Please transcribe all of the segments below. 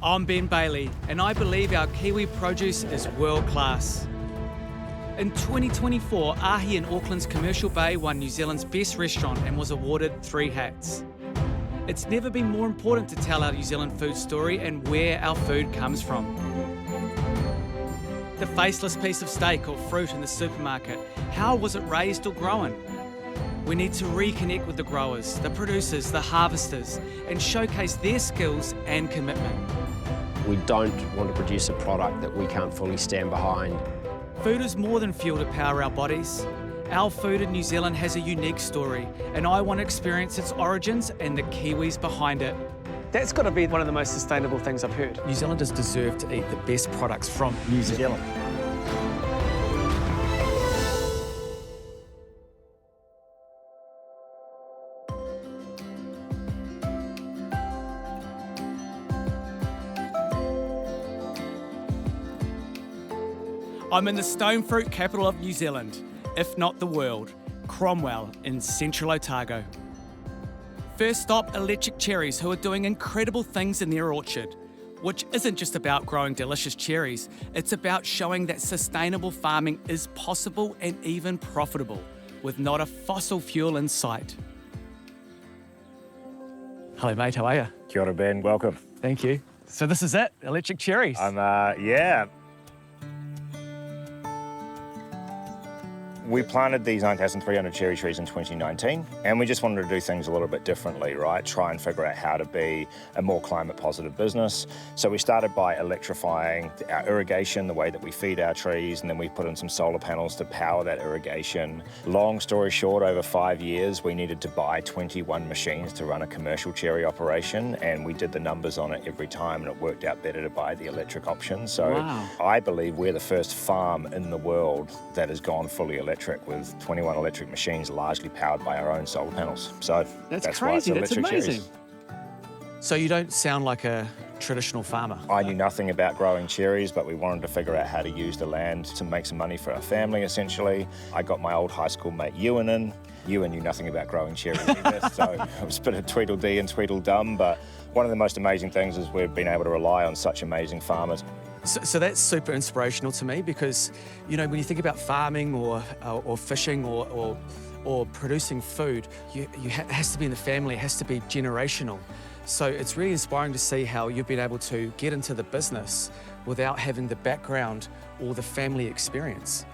I'm Ben Bailey, and I believe our Kiwi produce is world class. In 2024, Ahi in Auckland's Commercial Bay won New Zealand's best restaurant and was awarded 3 hats. It's never been more important to tell our New Zealand food story and where our food comes from. The faceless piece of steak or fruit in the supermarket, how was it raised or grown? We need to reconnect with the growers, the producers, the harvesters, and showcase their skills and commitment. We don't want to produce a product that we can't fully stand behind. Food is more than fuel to power our bodies. Our food in New Zealand has a unique story, and I want to experience its origins and the Kiwis behind it. That's got to be one of the most sustainable things I've heard. New Zealanders deserve to eat the best products from New Zealand. I'm in the stone fruit capital of New Zealand, if not the world, Cromwell in Central Otago. First stop, Electric Cherries, who are doing incredible things in their orchard, which isn't just about growing delicious cherries, it's about showing that sustainable farming is possible and even profitable, with not a fossil fuel in sight. Hello mate, how are you? Kia ora, Ben, welcome. Thank you. So this is it, Electric Cherries. Yeah. We planted these 9,300 cherry trees in 2019, and we just wanted to do things a little bit differently, right? Try and figure out how to be a more climate positive business. So we started by electrifying our irrigation, the way that we feed our trees, and then we put in some solar panels to power that irrigation. Long story short, over 5 years, we needed to buy 21 machines to run a commercial cherry operation, and we did the numbers on it every time, and it worked out better to buy the electric option. So wow. I believe we're the first farm in the world that has gone fully electric, with 21 electric machines largely powered by our own solar panels. So that's crazy. Why it's That's amazing. Cherries. So you don't sound like a traditional farmer. I knew nothing about growing cherries, but we wanted to figure out how to use the land to make some money for our family, essentially. I got my old high school mate Ewan in. Ewan knew nothing about growing cherries either, so it was a bit of Tweedledee and Tweedledum, but one of the most amazing things is we've been able to rely on such amazing farmers. So that's super inspirational to me because, you know, when you think about farming or fishing or producing food, it has to be in the family, it has to be generational. So it's really inspiring to see how you've been able to get into the business without having the background or the family experience.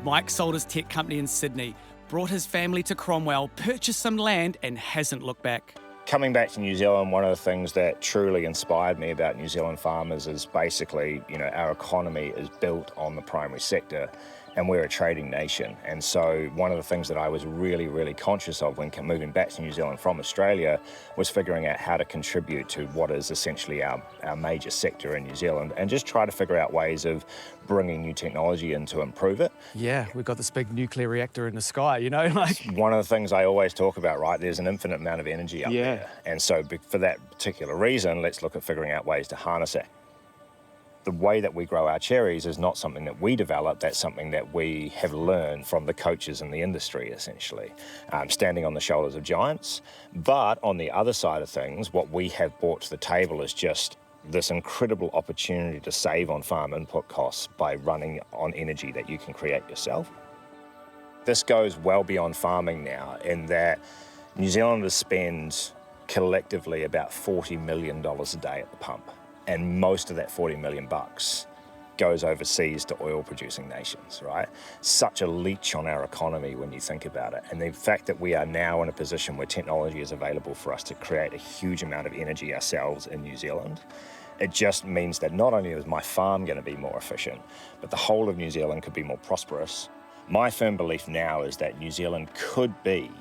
Mike sold his tech company in Sydney, brought his family to Cromwell, purchased some land and hasn't looked back. Coming back to New Zealand, one of the things that truly inspired me about New Zealand farmers is basically, you know, our economy is built on the primary sector and we're a trading nation. And so one of the things that I was really, really conscious of when moving back to New Zealand from Australia was figuring out how to contribute to what is essentially our major sector in New Zealand and just try to figure out ways of bringing new technology in to improve it. Yeah, we've got this big nuclear reactor in the sky, you know? Like one of the things I always talk about, right, there's an infinite amount of energy up there. And so for that particular reason, let's look at figuring out ways to harness it. The way that we grow our cherries is not something that we develop, that's something that we have learned from the coaches in the industry, essentially, standing on the shoulders of giants. But on the other side of things, what we have brought to the table is just this incredible opportunity to save on farm input costs by running on energy that you can create yourself. This goes well beyond farming now in that New Zealanders spend collectively about $40 million a day at the pump. And most of that 40 million bucks goes overseas to oil-producing nations, right? Such a leech on our economy when you think about it. And the fact that we are now in a position where technology is available for us to create a huge amount of energy ourselves in New Zealand, it just means that not only is my farm going to be more efficient, but the whole of New Zealand could be more prosperous. My firm belief now is that New Zealand could be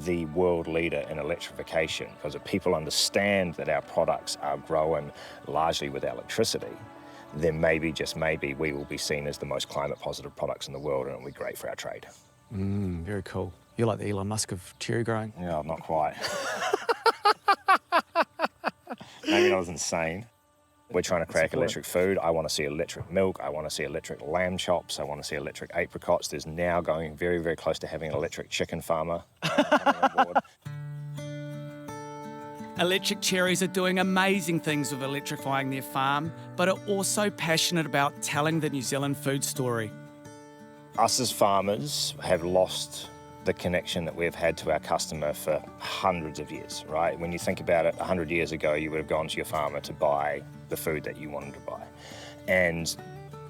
the world leader in electrification, because if people understand that our products are grown largely with electricity, then maybe, just maybe, we will be seen as the most climate positive products in the world and it'll be great for our trade. Very cool. You're like the Elon Musk of cherry growing. Yeah, not quite. Maybe that was insane. We're trying to crack electric food. I want to see electric milk. I want to see electric lamb chops. I want to see electric apricots. There's now going very, very close to having an electric chicken farmer coming on board. Electric Cherries are doing amazing things with electrifying their farm, but are also passionate about telling the New Zealand food story. Us as farmers have lost the connection that we've had to our customer for hundreds of years, right? When you think about it, 100 years ago, you would have gone to your farmer to buy the food that you wanted to buy. And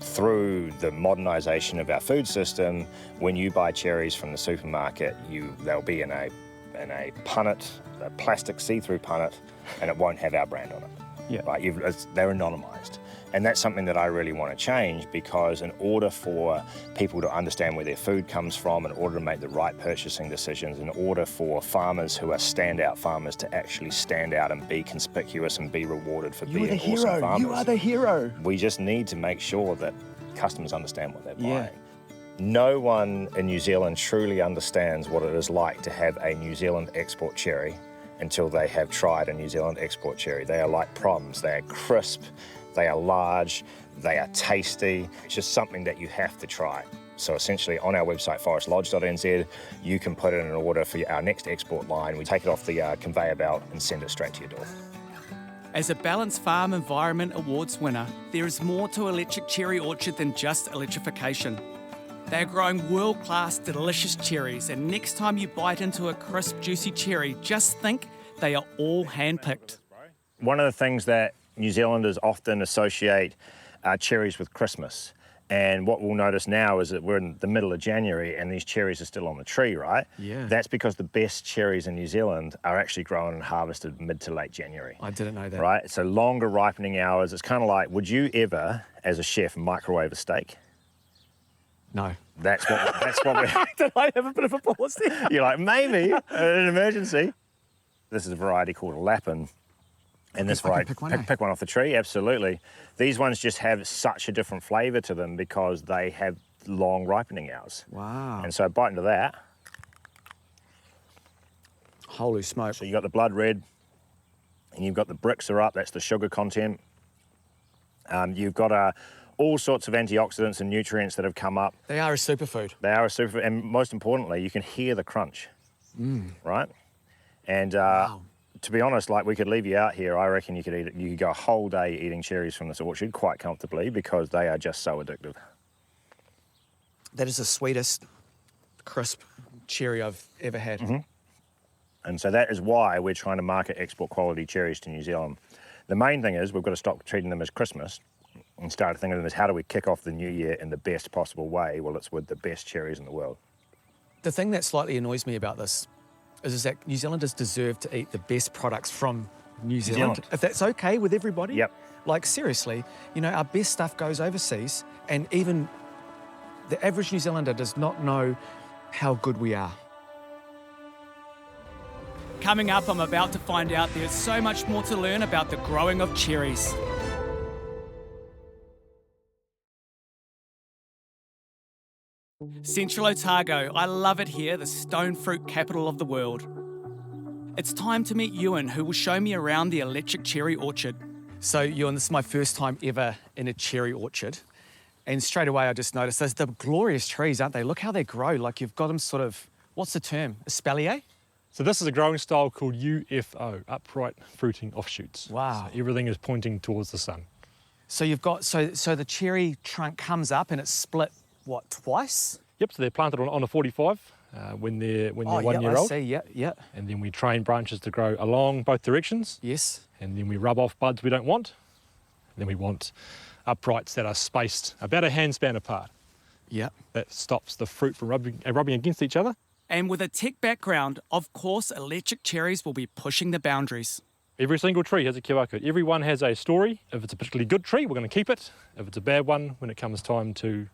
through the modernisation of our food system, when you buy cherries from the supermarket, they'll be in a punnet, a plastic see-through punnet, and it won't have our brand on it. Yeah. Right? They're anonymised. And that's something that I really want to change, because in order for people to understand where their food comes from, in order to make the right purchasing decisions, in order for farmers who are standout farmers to actually stand out and be conspicuous and be rewarded for being awesome farmers. You are the hero. We just need to make sure that customers understand what they're buying. No one in New Zealand truly understands what it is like to have a New Zealand export cherry until they have tried a New Zealand export cherry. They are like prawns. They are crisp, they are large, they are tasty. It's just something that you have to try. So essentially on our website, forestlodge.nz, you can put in an order for our next export line. We take it off the conveyor belt and send it straight to your door. As a Balanced Farm Environment Awards winner, there is more to Electric Cherry Orchard than just electrification. They're growing world-class, delicious cherries, and next time you bite into a crisp, juicy cherry, just think they are all hand-picked. One of the things that New Zealanders often associate cherries with Christmas. And what we'll notice now is that we're in the middle of January and these cherries are still on the tree, right? Yeah. That's because the best cherries in New Zealand are actually grown and harvested mid to late January. I didn't know that. Right? So longer ripening hours. It's kind of like, would you ever, as a chef, microwave a steak? No. That's what we're... Did I have a bit of a pause there? You're like, maybe, in an emergency. This is a variety called a lapin. And this variety, pick one off the tree, absolutely. These ones just have such a different flavour to them because they have long ripening hours. Wow. And so bite into that. Holy smoke. So you've got the blood red, and you've got the bricks are up, that's the sugar content. You've got all sorts of antioxidants and nutrients that have come up. They are a superfood. They are a superfood, and most importantly, you can hear the crunch, right? And wow. To be honest, like we could leave you out here, I reckon you could go a whole day eating cherries from this orchard quite comfortably because they are just so addictive. That is the sweetest, crisp cherry I've ever had. Mm-hmm. And so that is why we're trying to market export quality cherries to New Zealand. The main thing is we've got to stop treating them as Christmas and start thinking of them as how do we kick off the new year in the best possible way? Well, it's with the best cherries in the world. The thing that slightly annoys me about this is that New Zealanders deserve to eat the best products from New Zealand. If that's okay with everybody. Yep. Like seriously, you know, our best stuff goes overseas and even the average New Zealander does not know how good we are. Coming up, I'm about to find out there's so much more to learn about the growing of cherries. Central Otago, I love it here, the stone fruit capital of the world. It's time to meet Ewan, who will show me around the electric cherry orchard. So Ewan, this is my first time ever in a cherry orchard. And straight away I just noticed those the glorious trees, aren't they? Look how they grow, like you've got them sort of, what's the term, espalier? So this is a growing style called UFO, upright fruiting offshoots. Wow. So everything is pointing towards the sun. So you've got, so the cherry trunk comes up and it's split, what, twice? Yep, so they're planted on a 45 when they're 1 year old. I see, yeah. And then we train branches to grow along both directions. Yes. And then we rub off buds we don't want. And then we want uprights that are spaced about a handspan apart. Yeah. That stops the fruit from rubbing against each other. And with a tech background, of course, electric cherries will be pushing the boundaries. Every single tree has a QR code. Every one has a story. If it's a particularly good tree, we're going to keep it. If it's a bad one, when it comes time to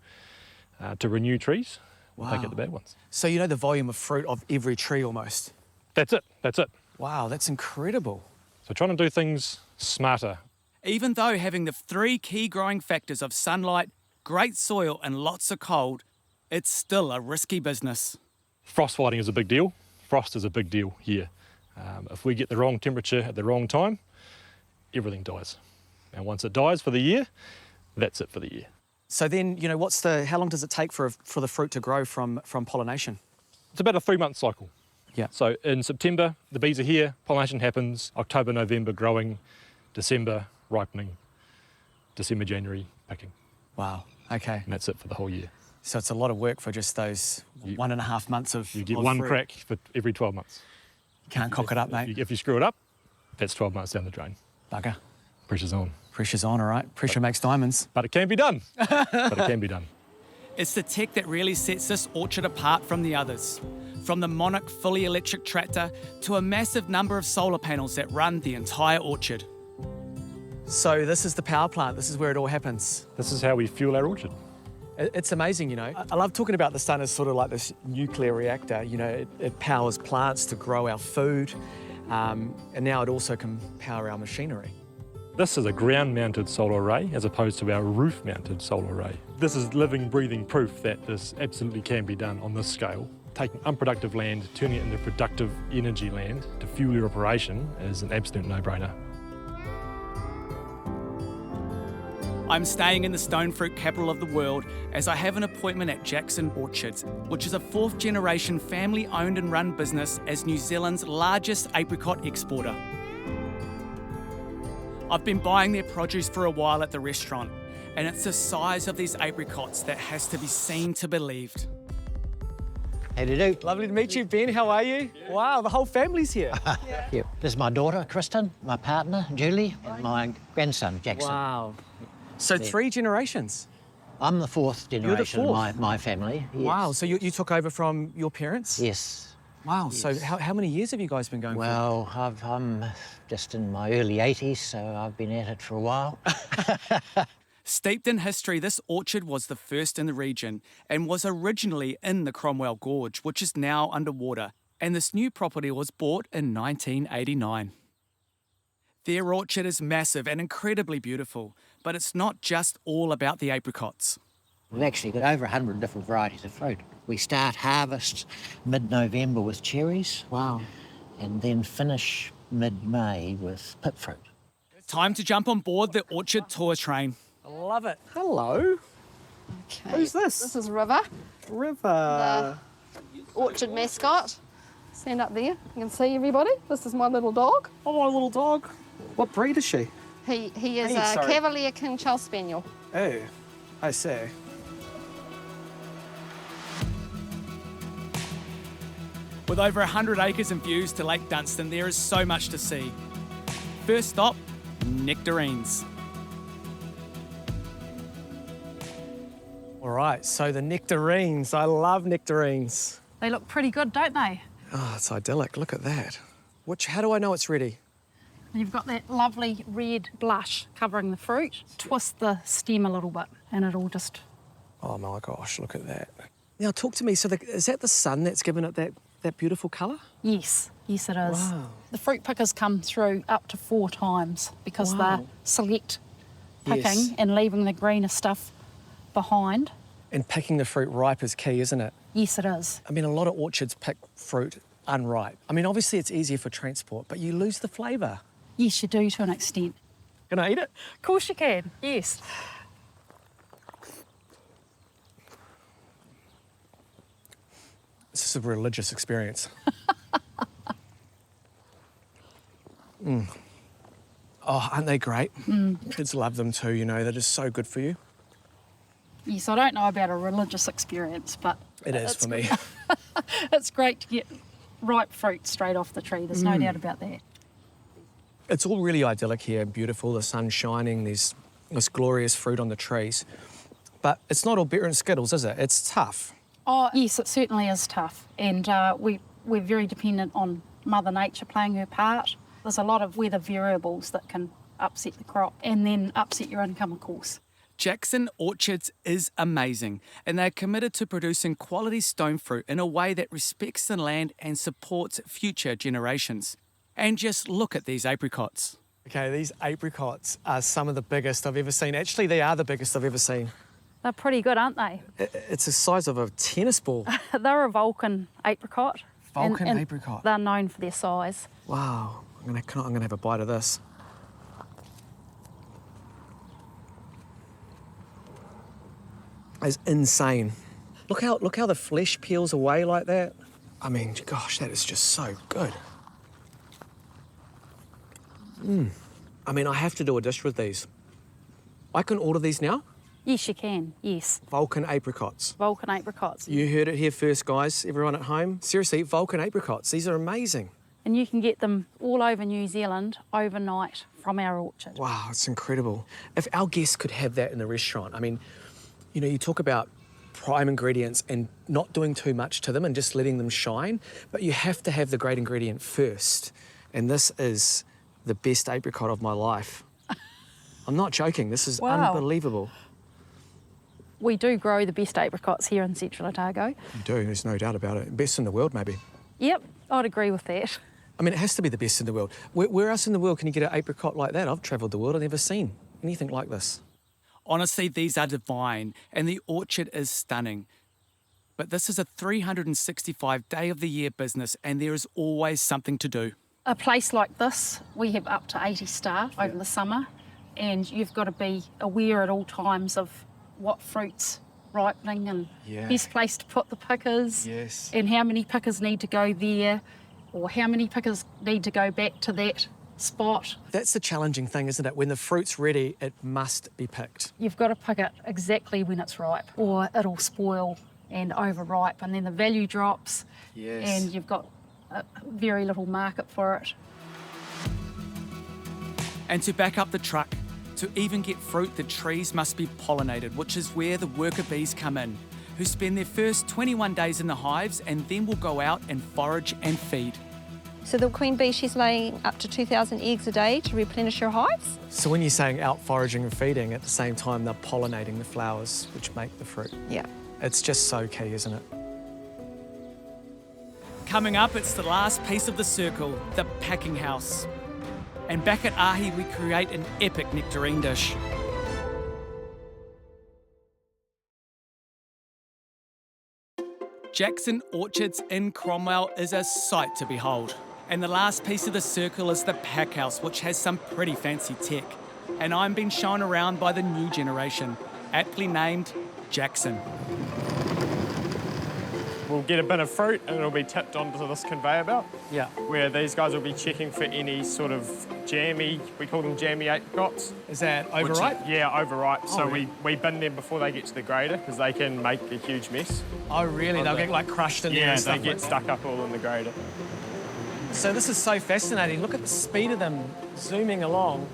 renew trees, we'll take out the bad ones. So you know the volume of fruit of every tree almost? That's it. Wow, that's incredible. So trying to do things smarter. Even though having the three key growing factors of sunlight, great soil and lots of cold, it's still a risky business. Frost fighting is a big deal. Frost is a big deal here. If we get the wrong temperature at the wrong time, everything dies. And once it dies for the year, that's it for the year. So then, you know, how long does it take for the fruit to grow from pollination? It's about a 3-month cycle. Yeah. So in September, the bees are here, pollination happens, October, November growing, December ripening, December, January picking. Wow. Okay. And that's it for the whole year. So it's a lot of work for just those 1.5 months of You get of one fruit. crack for every 12 months. Can't cock it up, mate. If you screw it up, that's 12 months down the drain. Bugger. Pressure's on. Pressure's on, all right. Pressure makes diamonds. But it can be done. But it can be done. It's the tech that really sets this orchard apart from the others. From the Monarch fully electric tractor to a massive number of solar panels that run the entire orchard. So this is the power plant. This is where it all happens. This is how we fuel our orchard. It's amazing, you know. I love talking about the sun as sort of like this nuclear reactor. You know, it powers plants to grow our food, and now it also can power our machinery. This is a ground-mounted solar array as opposed to our roof-mounted solar array. This is living, breathing proof that this absolutely can be done on this scale. Taking unproductive land, turning it into productive energy land to fuel your operation is an absolute no-brainer. I'm staying in the stone fruit capital of the world as I have an appointment at Jackson Orchards, which is a fourth generation family owned and run business as New Zealand's largest apricot exporter. I've been buying their produce for a while at the restaurant, and it's the size of these apricots that has to be seen to believed. How do you do? Lovely to meet you, Ben. How are you? Wow, the whole family's here. Yeah. This is my daughter, Kristen, my partner, Julie, and my grandson, Jackson. Wow. So 3 generations. I'm the fourth generation fourth? of my family. Yes. Wow, so you took over from your parents? Yes. Wow, so how many years have you guys been going for? Well, I'm just in my early 80s, so I've been at it for a while. Steeped in history, this orchard was the first in the region and was originally in the Cromwell Gorge, which is now underwater, and this new property was bought in 1989. Their orchard is massive and incredibly beautiful, but it's not just all about the apricots. We've actually got over 100 different varieties of fruit. We start harvest mid-November with cherries. Wow. And then finish mid-May with pip fruit. Time to jump on board the orchard tour train. I love it. Hello. Okay. Who's this? This is River, River. the orchard mascot. Stand up there. You can see everybody. This is my little dog. Oh, my little dog. What breed is she? He is Hey, a sorry. Cavalier King Charles Spaniel. Oh, I see. With over 100 acres and views to Lake Dunstan, there is so much to see. First stop, Nectarines. All right, so the nectarines. I love nectarines. They look pretty good, don't they? Oh, it's idyllic. Look at that. How do I know it's ready? You've got that lovely red blush covering the fruit. Twist the stem a little bit and it'll just... Oh my gosh, look at that. Now talk to me. So is that the sun that's given it that beautiful colour? Yes, yes it is. Wow. The fruit pickers come through up to 4 times because Wow. they're select picking Yes. and leaving the greener stuff behind. And picking the fruit ripe is key, isn't it? Yes, it is. I mean, a lot of orchards pick fruit unripe. I mean, obviously it's easier for transport, but you lose the flavour. Yes, you do to an extent. Can I eat it? Of course you can, yes. This is a religious experience. Oh, aren't they great? Kids love them too, you know, they're just so good for you. Yes, I don't know about a religious experience, but It is for me. it's great to get ripe fruit straight off the tree. There's no doubt about that. It's all really idyllic here, beautiful, the sun's shining, there's this glorious fruit on the trees. But it's not all beer and skittles, is it? It's tough. Oh, yes, it certainly is tough. And we're very dependent on Mother Nature playing her part. There's a lot of weather variables that can upset the crop and then upset your income, of course. Jackson Orchards is amazing, and they're committed to producing quality stone fruit in a way that respects the land and supports future generations. And just look at these apricots. Okay, these apricots are some of the biggest I've ever seen. Actually, they are the biggest I've ever seen. They're pretty good, aren't they? It's the size of a tennis ball. They're a Vulcan apricot. Vulcan and apricot. They're known for their size. Wow, I'm gonna have a bite of this. It's insane. Look how the flesh peels away like that. I mean, gosh, that is just so good. I mean, I have to do a dish with these. I can order these now? Yes, you can, yes. Vulcan apricots. Vulcan apricots. You heard it here first, guys, everyone at home. Seriously, Vulcan apricots, these are amazing. And you can get them all over New Zealand overnight from our orchard. Wow, it's incredible. If our guests could have that in the restaurant, I mean, you know, you talk about prime ingredients and not doing too much to them and just letting them shine, but you have to have the great ingredient first. And this is the best apricot of my life. I'm not joking, this is unbelievable. We do grow the best apricots here in Central Otago. You do, there's no doubt about it. Best in the world, maybe. Yep, I'd agree with that. I mean, it has to be the best in the world. Where else in the world can you get an apricot like that? I've travelled the world, I've never seen anything like this. Honestly, these are divine, and the orchard is stunning. But this is a 365-day-of-the-year business, and there is always something to do. A place like this, we have up to 80 staff over the summer, and you've got to be aware at all times of what fruit's ripening and best place to put the pickers, and how many pickers need to go there, or how many pickers need to go back to that spot. That's the challenging thing, isn't it? When the fruit's ready, it must be picked. You've got to pick it exactly when it's ripe, or it'll spoil and overripe, and then the value drops, and you've got very little market for it. And to back up the truck, to even get fruit, the trees must be pollinated, which is where the worker bees come in, who spend their first 21 days in the hives and then will go out and forage and feed. So the queen bee, she's laying up to 2,000 eggs a day to replenish her hives. So when you're saying out foraging and feeding, at the same time they're pollinating the flowers which make the fruit. Yeah. It's just so key, isn't it? Coming up, it's the last piece of the circle, the packing house. And back at Ahi, we create an epic nectarine dish. Jackson Orchards in Cromwell is a sight to behold. And the last piece of the circle is the pack house, which has some pretty fancy tech. And I'm being shown around by the new generation, aptly named Jackson. We'll get a bin of fruit and it'll be tipped onto this conveyor belt. Yeah. Where these guys will be checking for any sort of jammy, we call them jammy apricots. Is that overripe? Overripe. So really? we bin them before they get to the grader because they can make a huge mess. Oh, really? They'll get like crushed in there and stuff. Yeah, they get stuck up all in the grader. So this is so fascinating. Look at the speed of them zooming along.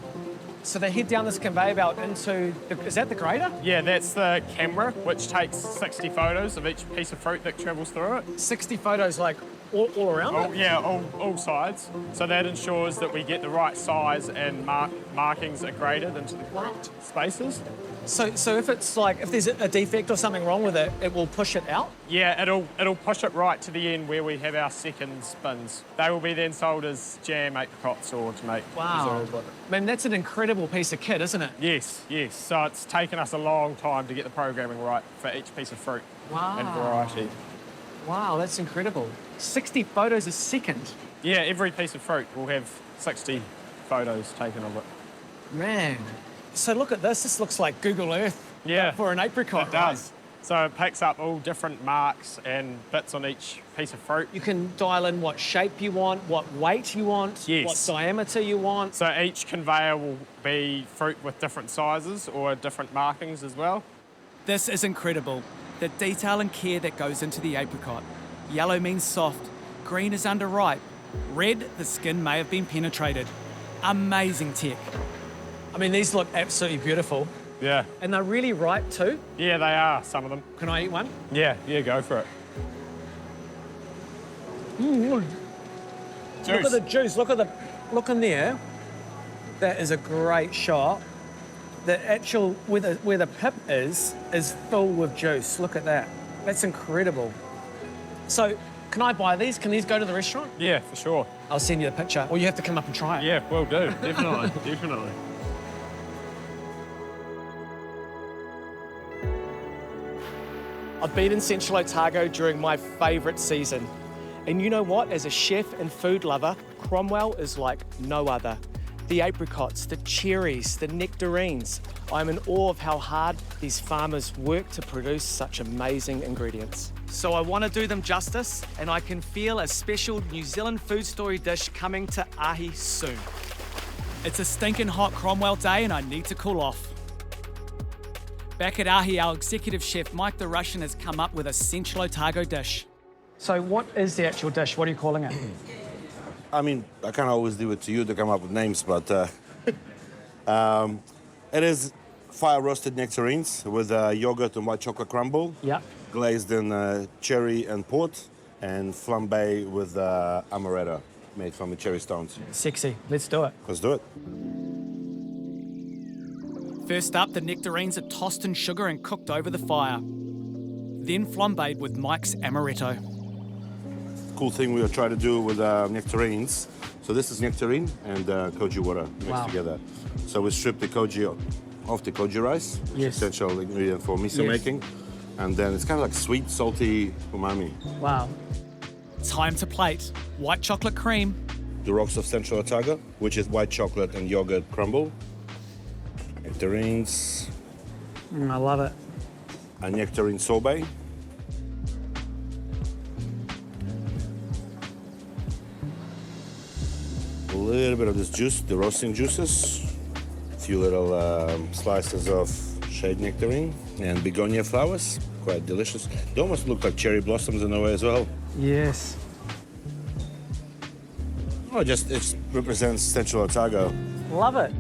So they head down this conveyor belt into, is that the grader? Yeah, that's the camera, which takes 60 photos of each piece of fruit that travels through it. 60 photos like all around it? Yeah, all sides. So that ensures that we get the right size and markings are graded into the correct spaces. So if it's like, if there's a defect or something wrong with it, it will push it out? Yeah, it'll push it right to the end where we have our second spins. They will be then sold as jam apricots or to make Wow. I mean, that's an incredible piece of kit, isn't it? Yes. So it's taken us a long time to get the programming right for each piece of fruit and variety. Wow, that's incredible. 60 photos a second. Yeah, every piece of fruit will have 60 photos taken of it. Man. So look at this. This looks like Google Earth for an apricot. It does. So it picks up all different marks and bits on each piece of fruit. You can dial in what shape you want, what weight you want, what diameter you want. So each conveyor will be fruit with different sizes or different markings as well. This is incredible. The detail and care that goes into the apricot. Yellow means soft, green is underripe, red, the skin may have been penetrated. Amazing tech. I mean, these look absolutely beautiful. Yeah. And they're really ripe too. Yeah, they are, some of them. Can I eat one? Yeah, go for it. Juice. Look at the juice, look in there. That is a great shot. The actual, where the pip is filled with juice. Look at that. That's incredible. So, can I buy these? Can these go to the restaurant? Yeah, for sure. I'll send you the picture. Or you have to come up and try it. Yeah, will do. Definitely, definitely. I've been in Central Otago during my favourite season. And you know what? As a chef and food lover, Cromwell is like no other. the apricots, the cherries, the nectarines. I'm in awe of how hard these farmers work to produce such amazing ingredients. So I want to do them justice, and I can feel a special New Zealand food story dish coming to Ahi soon. It's a stinking hot Cromwell day and I need to cool off. Back at Ahi, our executive chef Mike the Russian has come up with a Central Otago dish. So what is the actual dish? What are you calling it? I mean, I can't always leave it to you to come up with names, but it is fire-roasted nectarines with yogurt and white chocolate crumble. Yeah. Glazed in cherry and port, and flambé with amaretto, made from the cherry stones. Sexy. Let's do it. Let's do it. First up, the nectarines are tossed in sugar and cooked over the fire. Then flambéed with Mike's amaretto. Cool thing we are trying to do with nectarines. So this is nectarine and koji water mixed together. So we strip the koji off the koji rice, which is essential ingredient for miso making. And then it's kind of like sweet, salty umami. Wow. Time to plate. White chocolate cream. The rocks of Central Otago, which is white chocolate and yogurt crumble. Nectarines. I love it. A nectarine sorbet. A little bit of this juice, the roasting juices. A few little slices of shade nectarine and begonia flowers. Quite delicious. They almost look like cherry blossoms in a way as well. Yes. Oh, it represents Central Otago. Love it.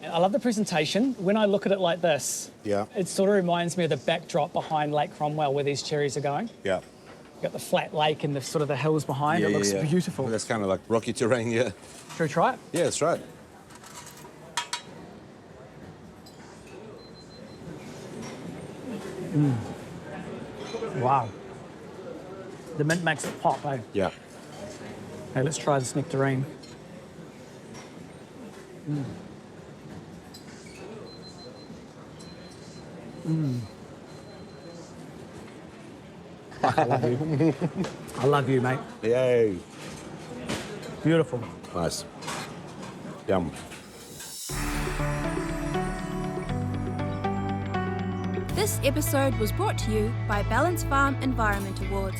I love the presentation. When I look at it like this, it sort of reminds me of the backdrop behind Lake Cromwell where these cherries are going. Yeah. You've got the flat lake and the sort of the hills behind. It looks beautiful. That's kind of like rocky terrain, yeah. Should we try it? Yeah, that's right. Wow. The mint makes it pop, eh? Yeah. Hey, let's try this nectarine. I love you. I love you, mate. Yay. Beautiful. Nice. Yum. This episode was brought to you by Balance Farm Environment Awards.